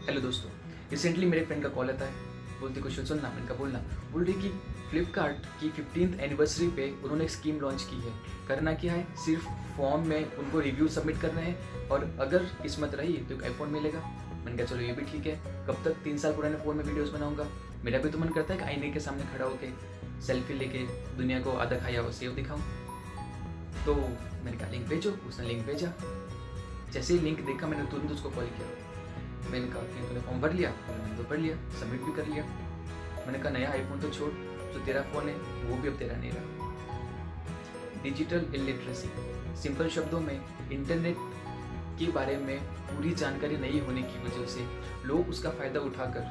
Hello दोस्तों। Recently मेरे friend का कॉल आता है, बोलती कुछ सुनना, मैंने कहा बोलना। बोल रही कि फ्लिपकार्ट की 15th एनिवर्सरी पे उन्होंने एक स्कीम लॉन्च की है। करना क्या है, सिर्फ फॉर्म में उनको रिव्यू सबमिट करने हैं और अगर किस्मत रही तो एक आईफोन मिलेगा। मैंने कहा चलो ये भी ठीक है, कब तक 3 साल पुराने फ़ोन में वीडियोज़ बनाऊंगा। मेरा भी तो मन करता है कि आईने के सामने खड़ा होकर सेल्फी लेके दुनिया को आधा खाया हुआ सेव दिखाऊं। तो मैंने कहा लिंक भेजो, उसने लिंक भेजा। जैसे ही लिंक देखा मैंने तुरंत उसको कॉल किया। मैंने कहा कि तूने फॉर्म भर लिया? मैंने तो भर लिया, सबमिट भी कर लिया। मैंने कहा नया आईफोन तो छोड़, जो तेरा फ़ोन है वो भी अब तेरा नहीं रहा। डिजिटल इलिटरेसी, सिंपल शब्दों में इंटरनेट के बारे में पूरी जानकारी नहीं होने की वजह से लोग उसका फ़ायदा उठाकर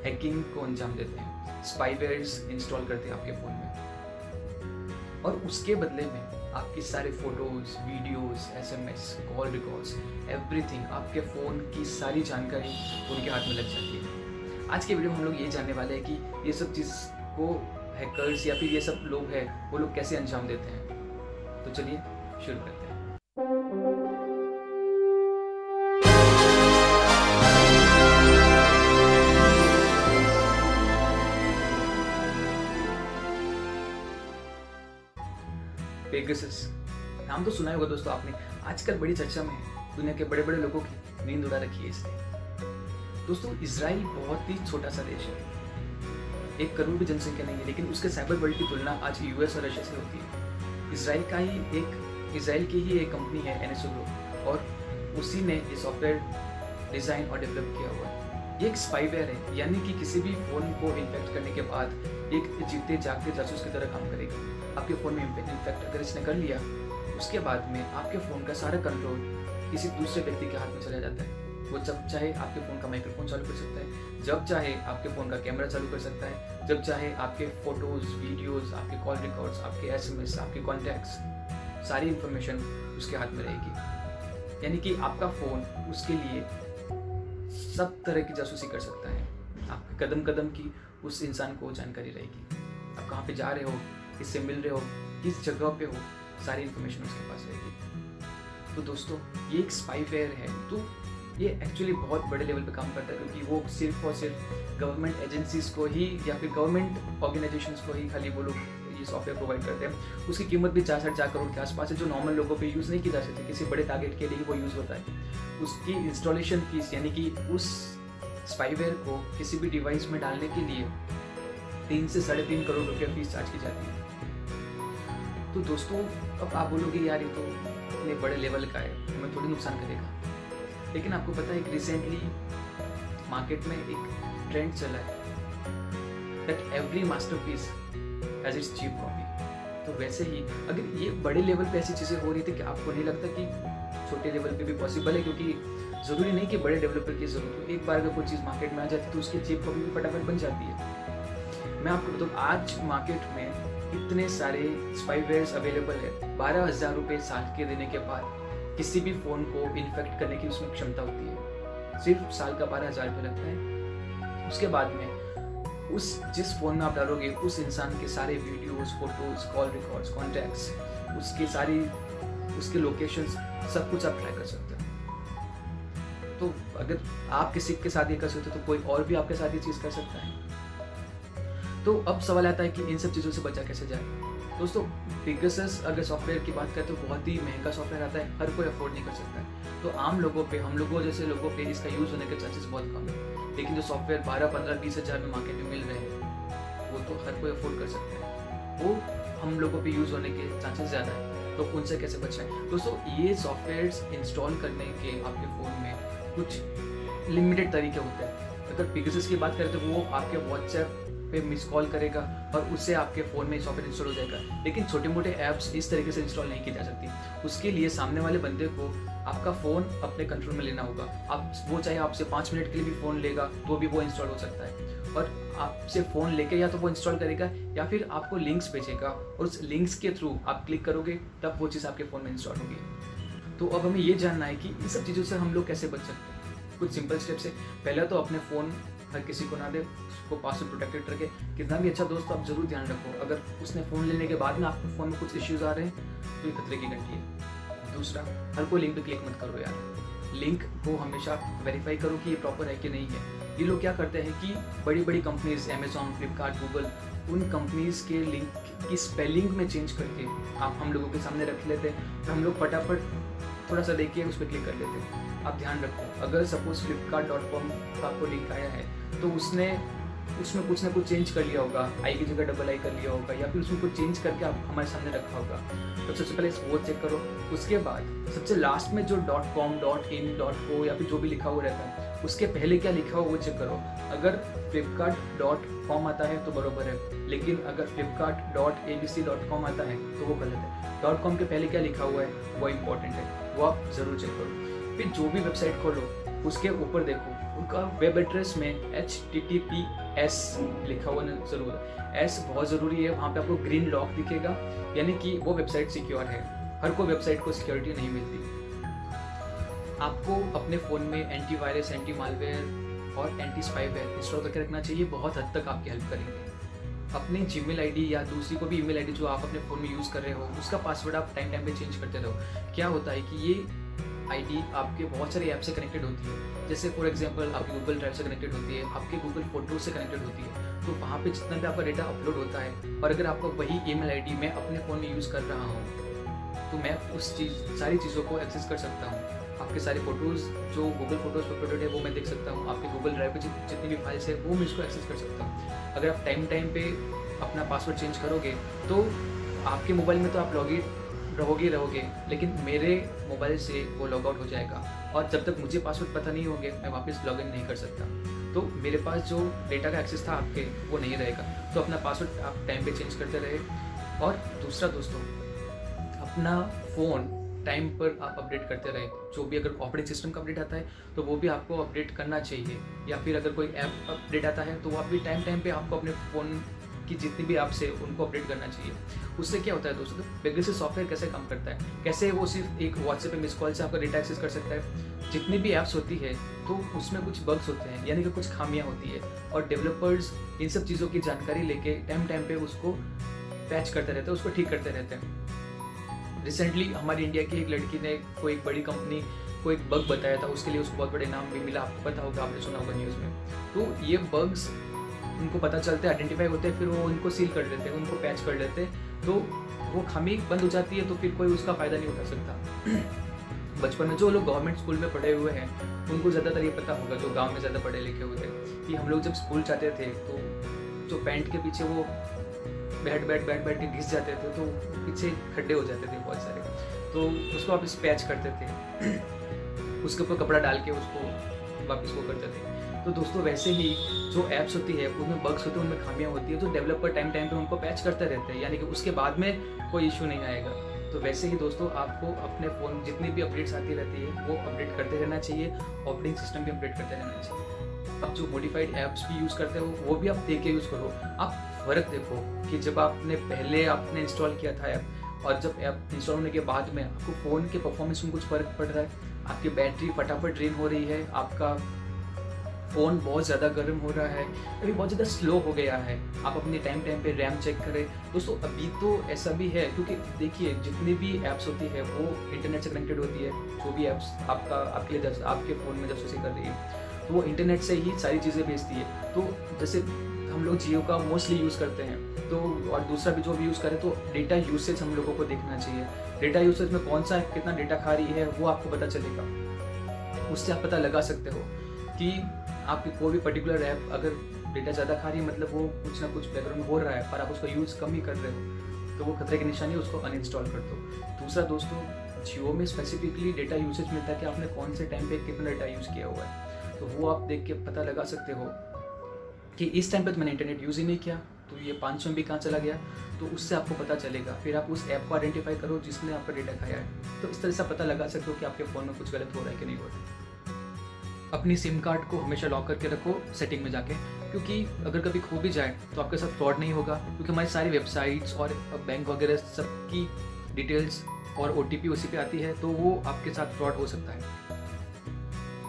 हैकिंग को अंजाम देते हैं, स्पाईवेयर्स इंस्टॉल करते हैं आपके फ़ोन में और उसके बदले में आपकी सारे photos, videos, SMS, call records, everything, आपके फ़ोन की सारी जानकारी उनके हाथ में लग जाती है। आज के वीडियो में हम लोग ये जानने वाले हैं कि ये सब चीज़ को हैकर्स या फिर ये सब लोग हैं वो लोग कैसे अंजाम देते हैं। तो चलिए शुरू करते हैं। पेगासस नाम तो सुना ही होगा दोस्तों आपने, आजकल बड़ी चर्चा में है। दुनिया के बड़े बड़े लोगों की नींद उड़ा रखी है इसने। दोस्तों इसराइल बहुत ही छोटा सा देश है, 1 करोड़ भी जनसंख्या नहीं है, लेकिन उसके साइबर वर्ल्ड की तुलना आज यूएस और रशिया से होती है। इसराइल की ही एक कंपनी है NSO ग्रुप और उसी ने ये सॉफ्टवेयर डिज़ाइन और डेवलप किया हुआ है। ये एक स्पाईवेयर है, यानी कि किसी भी फ़ोन को इन्फेक्ट करने के बाद एक जीते जागते जासूस की तरह काम करेगा। आपके फ़ोन में इन्फेक्ट अगर इसने कर लिया, उसके बाद में आपके फ़ोन का सारा कंट्रोल किसी दूसरे व्यक्ति के हाथ में चला जाता है। वो जब चाहे आपके फ़ोन का माइक्रोफोन चालू कर सकता है, जब चाहे आपके फ़ोन का कैमरा चालू कर सकता है, जब चाहे आपके फ़ोटोज़, वीडियोज़, आपके कॉल रिकॉर्ड्स, आपके SMS, आपके कॉन्टैक्ट्स, सारी इन्फॉर्मेशन उसके हाथ में रहेगी। यानी कि आपका फ़ोन उसके लिए सब तरह की जासूसी कर सकता है। आपके कदम कदम की उस इंसान को जानकारी रहेगी। आप कहाँ पे जा रहे हो, किससे मिल रहे हो, किस जगह पे हो, सारी इन्फॉर्मेशन उसके पास रहेगी। तो दोस्तों ये एक स्पाईवेयर है, तो ये एक्चुअली बहुत बड़े लेवल पे काम करता है, क्योंकि वो सिर्फ और सिर्फ गवर्नमेंट एजेंसीज को ही या फिर गवर्नमेंट ऑर्गेनाइजेशंस को ही खाली वो लोग ये सॉफ्टवेयर प्रोवाइड करते हैं। उसकी कीमत भी 4 करोड़ के आसपास है, जो नॉर्मल लोगों पे यूज़ नहीं की जा सकती, किसी बड़े टारगेट के लिए ही वो यूज़ होता है। उसकी इंस्टॉलेशन फीस, यानी कि उस स्पाईवेयर को किसी भी डिवाइस में डालने के लिए 3 से 3.5 करोड़ रुपया फीस चार्ज की जाती है। तो दोस्तों अब आप बोलोगे यार ये तो इतने बड़े लेवल का है, हमें थोड़ी नुकसान करेगा। लेकिन आपको पता है कि रिसेंटली मार्केट में एक ट्रेंड चला है that every masterpiece has its cheap copy. तो वैसे ही अगर ये बड़े लेवल पे ऐसी चीज़ें हो रही थी, कि आपको नहीं लगता कि छोटे लेवल पे भी पॉसिबल है? क्योंकि ज़रूरी नहीं कि बड़े डेवलपर की ज़रूरत हो, एक बार अगर कोई चीज़ मार्केट में आ जाती है तो उसकी चीप कॉपी भी फटाफट बन जाती है। मैं आपको बताऊँ, आज मार्केट में इतने सारे स्पाईवेयर्स अवेलेबल है, 12,000 रुपये साल के देने के बाद किसी भी फ़ोन को इन्फेक्ट करने की उसमें क्षमता होती है। सिर्फ साल का 12,000 रुपये लगता है। उसके बाद में उस जिस फ़ोन में आप डालोगे उस इंसान के सारे videos, photos, call records, contacts, उसके लोकेशंस, सब कुछ आप ट्रैक कर सकते हो। तो अगर आप किसी के साथ ये कर सकते हो तो कोई और भी आपके साथ ये चीज़ कर सकता है। तो अब सवाल आता है कि इन सब चीज़ों से बचा कैसे जाए। दोस्तों पेगासस अगर सॉफ्टवेयर की बात करें तो बहुत ही महंगा सॉफ्टवेयर आता है, हर कोई अफोर्ड नहीं कर सकता है। तो आम लोगों पे, हम लोगों जैसे लोगों पे इसका यूज़ होने के चांसेस बहुत कम है। लेकिन जो सॉफ्टवेयर 12, 15, 20 हज़ार में मार्केट में मिल रहे हैं वो तो हर कोई अफोर्ड कर सकता है, वो हम लोगों पे यूज़ होने के चांसेस ज़्यादा है। तो उनसे कैसे बचाएं? दोस्तों ये सॉफ्टवेयर्स इंस्टॉल करने के आपके फ़ोन में कुछ लिमिटेड तरीके होते हैं। अगर पेगासस की बात करें तो वो आपके व्हाट्सएप पे मिस कॉल करेगा और उससे आपके फ़ोन में सॉफ्टवेयर इंस्टॉल हो जाएगा। लेकिन छोटे मोटे ऐप्स इस तरीके से इंस्टॉल नहीं की जा सकती। उसके लिए सामने वाले बंदे को आपका फ़ोन अपने कंट्रोल में लेना होगा। आप वो चाहे आपसे 5 मिनट के लिए भी फ़ोन लेगा तो भी वो इंस्टॉल हो सकता है। और आपसे फ़ोन लेके या तो वो इंस्टॉल करेगा या फिर आपको लिंक्स भेजेगा और उस लिंक्स के थ्रू आप क्लिक करोगे तब वो चीज़ आपके फ़ोन में इंस्टॉल होगी। तो अब हमें ये जानना है कि इन सब चीज़ों से हम लोग कैसे बच सकते हैं। कुछ सिंपल स्टेप्स है। पहला तो अपने फ़ोन हर किसी को ना दे, उसको पासवर्ड प्रोटेक्टेड रखे। कितना भी अच्छा दोस्त आप जरूर ध्यान रखो, अगर उसने फ़ोन लेने के बाद में आपके फ़ोन में कुछ इश्यूज़ आ रहे हैं तो ये खतरे की घंटी है। दूसरा, हर कोई लिंक पे क्लिक मत करो यार। लिंक को हमेशा वेरीफाई करो कि ये प्रॉपर है कि नहीं है। ये लोग क्या करते हैं कि बड़ी बड़ी कंपनीज अमेजोन, फ्लिपकार्ट, गूगल, उन कंपनीज के लिंक की स्पेलिंग में चेंज करके आप हम लोगों के सामने रख लेते हैं, तो हम लोग फटाफट थोड़ा सा देख के उस पर क्लिक कर लेते हैं। आप ध्यान रखो, अगर सपोज flipkart.com का आपको लिंक आया है तो उसमें कुछ ना कुछ चेंज कर लिया होगा, आई की जगह डबल आई कर लिया होगा, या फिर उसमें कुछ चेंज करके आप हमारे सामने रखा होगा। तो सबसे पहले वो चेक करो। उसके बाद सबसे लास्ट में जो .com, .in, .co या फिर जो भी लिखा हुआ रहता है, उसके पहले क्या लिखा हो वो चेक करो। अगर flipkart.com आता है तो बरोबर है, लेकिन अगर flipkart.abc.com आता है तो वो गलत है। .com के पहले क्या लिखा हुआ है वो इम्पोर्टेंट है, वो आप ज़रूर चेक करो। फिर जो भी वेबसाइट खोलो उसके ऊपर देखो उनका वेब एड्रेस में HTTPS लिखा हुआ ना ज़रूर है। S बहुत ज़रूरी है, वहाँ पे आपको ग्रीन लॉक दिखेगा, यानी कि वो वेबसाइट सिक्योर है। हर कोई वेबसाइट को सिक्योरिटी नहीं मिलती। आपको अपने फ़ोन में एंटीवायरस, एंटी मालवेयर और एंटी स्पाईवेयर इंस्टॉल करके रखना चाहिए, बहुत हद तक आपकी हेल्प करेंगे। अपनी जीमेल आईडी या दूसरी को भी ईमेल आईडी जो आप अपने फ़ोन में यूज़ कर रहे हो उसका पासवर्ड आप टाइम टाइम पे चेंज करते रहो। क्या होता है कि ये आईडी आपके बहुत सारे ऐप से कनेक्टेड होती है, जैसे फॉर एग्जांपल आपकी गूगल ड्राइव से कनेक्टेड होती है, आपके गूगल फोटोज से कनेक्टेड होती है। तो वहाँ पे जितना भी आपका डेटा अपलोड होता है, और अगर आपका वही ईमेल आईडी मैं अपने फ़ोन में यूज़ कर रहा हूँ तो मैं उस सारी चीज़ों को एक्सेस कर सकता हूँ। आपके सारे फोटोज़ जो गूगल फोटोज़ पर अपलोडेड है वो मैं देख सकता हूँ, आपके गूगल ड्राइव पे जितनी भी फाइल्स है वो मैं इसको एक्सेस कर सकता हूँ। अगर आप टाइम टाइम पे अपना पासवर्ड चेंज करोगे तो आपके मोबाइल में तो आप लॉगिन रहोगे, लेकिन मेरे मोबाइल से वो लॉग आउट हो जाएगा, और जब तक मुझे पासवर्ड पता नहीं होंगे मैं वापस लॉगिन नहीं कर सकता। तो मेरे पास जो डेटा का एक्सेस था आपके वो नहीं रहेगा। तो अपना पासवर्ड आप टाइम पे चेंज करते रहे। और दूसरा दोस्तों, अपना फ़ोन टाइम पर आप अपडेट करते रहे। जो भी अगर ऑपरेटिंग सिस्टम का अपडेट आता है तो वो भी आपको अपडेट करना चाहिए, या फिर अगर कोई ऐप अपडेट आता है तो वो भी टाइम पे आपको अपने फ़ोन की जितनी भी ऐप्स है उनको अपडेट करना चाहिए। उससे क्या होता है दोस्तों, पेगासस सॉफ्टवेयर कैसे काम करता है, कैसे वो सिर्फ एक व्हाट्सएप पे मिस कॉल से आपका डेटा एक्सेस कर सकता है। जितनी भी ऐप्स होती है तो उसमें कुछ बग्स होते हैं, यानी कि कुछ खामियां होती है, और डेवलपर्स इन सब चीज़ों की जानकारी लेके टाइम पे उसको पैच करते रहते हैं, उसको ठीक करते रहते हैं। रिसेंटली हमारी इंडिया की एक लड़की ने कोई एक बड़ी कंपनी को एक बग बताया था, उसके लिए उसको बहुत बड़े नाम भी मिला, आपको पता होगा, आपने सुना होगा न्यूज़ में। तो ये बग्स उनको पता चलते हैं, आइडेंटिफाई होते हैं, फिर वो उनको सील कर देते हैं, उनको पैच कर देते हैं, तो वो खामी बंद हो जाती है, तो फिर कोई उसका फ़ायदा नहीं उठा सकता। बचपन में जो लोग गवर्नमेंट स्कूल में पढ़े हुए हैं उनको ज़्यादातर ये पता होगा, जो गांव में ज़्यादा पढ़े लिखे हुए थे, कि हम लोग जब स्कूल जाते थे तो जो पैंट के पीछे वो बैठ के घिस जाते थे तो पीछे खड्डे हो जाते थे बहुत सारे, तो उसको वापस पैच करते थे, उसके ऊपर कपड़ा डाल के उसको वापस वो करते थे। तो दोस्तों वैसे ही जो ऐप्स होती है उनमें बग्स होते हैं, उनमें खामियां होती है, तो डेवलपर टाइम पे उनको पैच करते रहते हैं, यानी कि उसके बाद में कोई इशू नहीं आएगा। तो वैसे ही दोस्तों आपको अपने फ़ोन जितनी भी अपडेट्स आती रहती है वो अपडेट करते रहना चाहिए, ऑपरेटिंग सिस्टम भी अपडेट करते रहना चाहिए। आप जो मॉडिफाइड ऐप्स भी यूज़ करते हो वो भी आप देख के यूज़ करो। आप फ़र्क देखो कि जब आपने इंस्टॉल किया था ऐप, और जब ऐप इंस्टॉल होने के बाद में आपको फ़ोन के परफॉर्मेंस में कुछ फ़र्क पड़ रहा है, आपकी बैटरी फटाफट ड्रेन हो रही है, आपका फ़ोन बहुत ज़्यादा गर्म हो रहा है, अभी बहुत ज़्यादा स्लो हो गया है, आप अपने टाइम पे रैम चेक करें। दोस्तों अभी तो ऐसा भी है, क्योंकि देखिए जितनी भी ऐप्स होती है वो इंटरनेट से कनेक्टेड होती है। जो भी ऐप्स आपके आपके फ़ोन में जासूसी कर रही है तो वो इंटरनेट से ही सारी चीज़ें भेजती है। तो जैसे हम लोग जियो का मोस्टली यूज़ करते हैं, तो और दूसरा भी जो भी यूज़ करें, तो डेटा यूसेज हम लोगों को देखना चाहिए। डेटा यूसेज में कौन सा कितना डेटा खा रही है वो आपको पता चलेगा, उससे आप पता लगा सकते हो कि आपकी कोई भी पर्टिकुलर ऐप अगर डेटा ज़्यादा खा रही है, मतलब वो कुछ ना कुछ बैकग्राउंड में हो रहा है पर आप उसका यूज़ कम ही कर रहे हो, तो वो खतरे की निशानी है, उसको अनइंस्टॉल कर दो। दूसरा दोस्तों, जियो में स्पेसिफिकली डेटा यूसेज मिलता है कि आपने कौन से टाइम पे कितना डेटा यूज़ किया हुआ है, तो वो आप देख के पता लगा सकते हो कि इस टाइम पे तो मैंने इंटरनेट यूज़ ही नहीं किया, तो ये 500 MB कहाँ चला गया, तो उससे आपको पता चलेगा। फिर आप उस ऐप को आइडेंटिफाई करो जिसने आपका डेटा खाया है, तो इस तरह से पता लगा सकते हो कि आपके फ़ोन में कुछ गलत हो रहा है कि नहीं हो रहा है। अपनी सिम कार्ड को हमेशा लॉक करके रखो सेटिंग में जाके, क्योंकि अगर कभी खो भी जाए तो आपके साथ फ्रॉड नहीं होगा, क्योंकि हमारी सारी वेबसाइट्स और बैंक वगैरह सबकी डिटेल्स और OTP उसी पे आती है, तो वो आपके साथ फ्रॉड हो सकता है।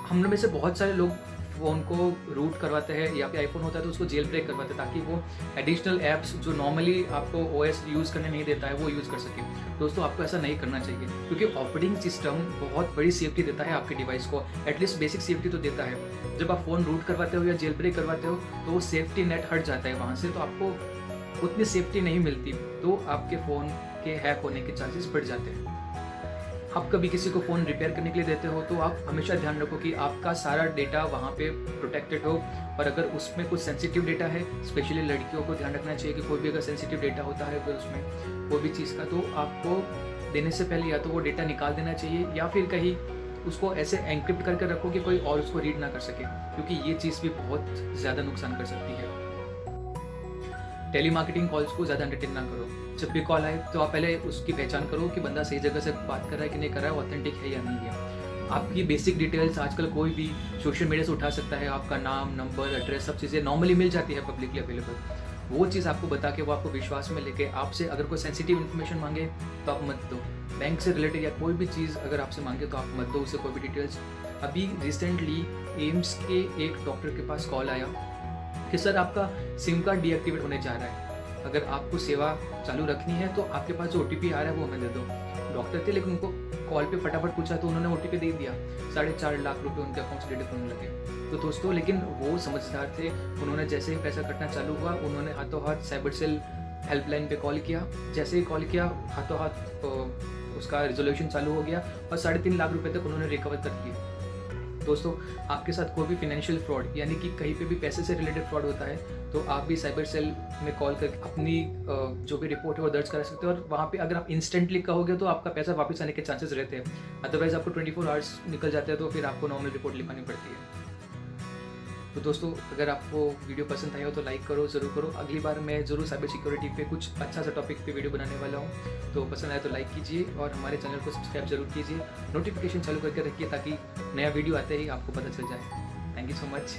हम लोग में से बहुत सारे लोग फ़ोन को रूट करवाते हैं या फिर आईफोन होता है तो उसको जेल ब्रेक करवाते हैं ताकि वो एडिशनल ऐप्स जो नॉर्मली आपको ओएस यूज़ करने नहीं देता है वो यूज़ कर सके। दोस्तों आपको ऐसा नहीं करना चाहिए क्योंकि ऑपरेटिंग सिस्टम बहुत बड़ी सेफ्टी देता है आपके डिवाइस को, एटलीस्ट बेसिक सेफ्टी तो देता है। जब आप फ़ोन रूट करवाते हो या जेल ब्रेक करवाते हो तो वो सेफ्टी नेट हट जाता है वहाँ से, तो आपको उतनी सेफ्टी नहीं मिलती, तो आपके फ़ोन के हैक होने के चांसेस बढ़ जाते हैं। आप कभी किसी को फ़ोन रिपेयर करने के लिए देते हो तो आप हमेशा ध्यान रखो कि आपका सारा डेटा वहाँ पे प्रोटेक्टेड हो, और अगर उसमें कुछ सेंसिटिव डेटा है, स्पेशली लड़कियों को ध्यान रखना चाहिए कि कोई भी अगर सेंसिटिव डेटा होता है अगर उसमें कोई भी चीज़ का, तो आपको देने से पहले या तो वो डेटा निकाल देना चाहिए या फिर कहीं उसको ऐसे एन्क्रिप्ट करके रखो कि कोई और उसको रीड ना कर सके, क्योंकि ये चीज़ भी बहुत ज़्यादा नुकसान कर सकती है। टेलीमार्केटिंग कॉल्स को ज़्यादा एंटरटेन ना करो। जब भी कॉल आए तो आप पहले उसकी पहचान करो कि बंदा सही जगह से बात कर रहा है कि नहीं कर रहा है, ऑथेंटिक है या नहीं है। आपकी बेसिक डिटेल्स आजकल कोई भी सोशल मीडिया से उठा सकता है, आपका नाम, नंबर, एड्रेस, सब चीज़ें नॉर्मली मिल जाती है पब्लिकली अवेलेबल। वो चीज़ आपको बता के वो आपको विश्वास में लेके आपसे अगर कोई सेंसिटिव इन्फॉर्मेशन मांगे तो आप मत दो। बैंक से रिलेटेड या कोई भी चीज़ अगर आपसे मांगे तो आप मत दो उसे कोई भी डिटेल्स। अभी रिसेंटली एम्स के एक डॉक्टर के पास कॉल आया कि सर आपका सिम कार्ड डीएक्टिवेट होने जा रहा है, अगर आपको सेवा चालू रखनी है तो आपके पास जो OTP आ रहा है वो हमें दे दो। डॉक्टर थे लेकिन उनको कॉल पे फटाफट पूछा तो उन्होंने OTP दे दिया। 4.5 लाख रुपए उनके अकाउंट से डिडक्ट होने लगे। तो दोस्तों लेकिन वो समझदार थे, उन्होंने जैसे ही पैसा कटना चालू हुआ उन्होंने हाथों हाथ साइबर सेल हेल्पलाइन पे कॉल किया। जैसे ही कॉल किया हाथों हाथ उसका रिजोल्यूशन चालू हो गया और 3.5 लाख रुपए तक उन्होंने रिकवर कर लिए। दोस्तों आपके साथ कोई भी फाइनेंशियल फ्रॉड यानी कि कहीं पे भी पैसे से रिलेटेड फ्रॉड होता है तो आप भी साइबर सेल में कॉल करके अपनी जो भी रिपोर्ट है वो दर्ज करा सकते हो, और वहाँ पे अगर आप इंस्टेंटली कहोगे तो आपका पैसा वापस आने के चांसेस रहते हैं। अदरवाइज आपको 24 आवर्स निकल जाते हैं तो फिर आपको नॉर्मल रिपोर्ट लिखानी पड़ती है। तो दोस्तों अगर आपको वीडियो पसंद आया हो तो लाइक करो, ज़रूर करो। अगली बार मैं ज़रूर साइबर सिक्योरिटी पे कुछ अच्छा सा टॉपिक पे वीडियो बनाने वाला हूँ, तो पसंद आया तो लाइक कीजिए और हमारे चैनल को सब्सक्राइब जरूर कीजिए। नोटिफिकेशन चालू करके रखिए ताकि नया वीडियो आते ही आपको पता चल जाए। Thank you so much.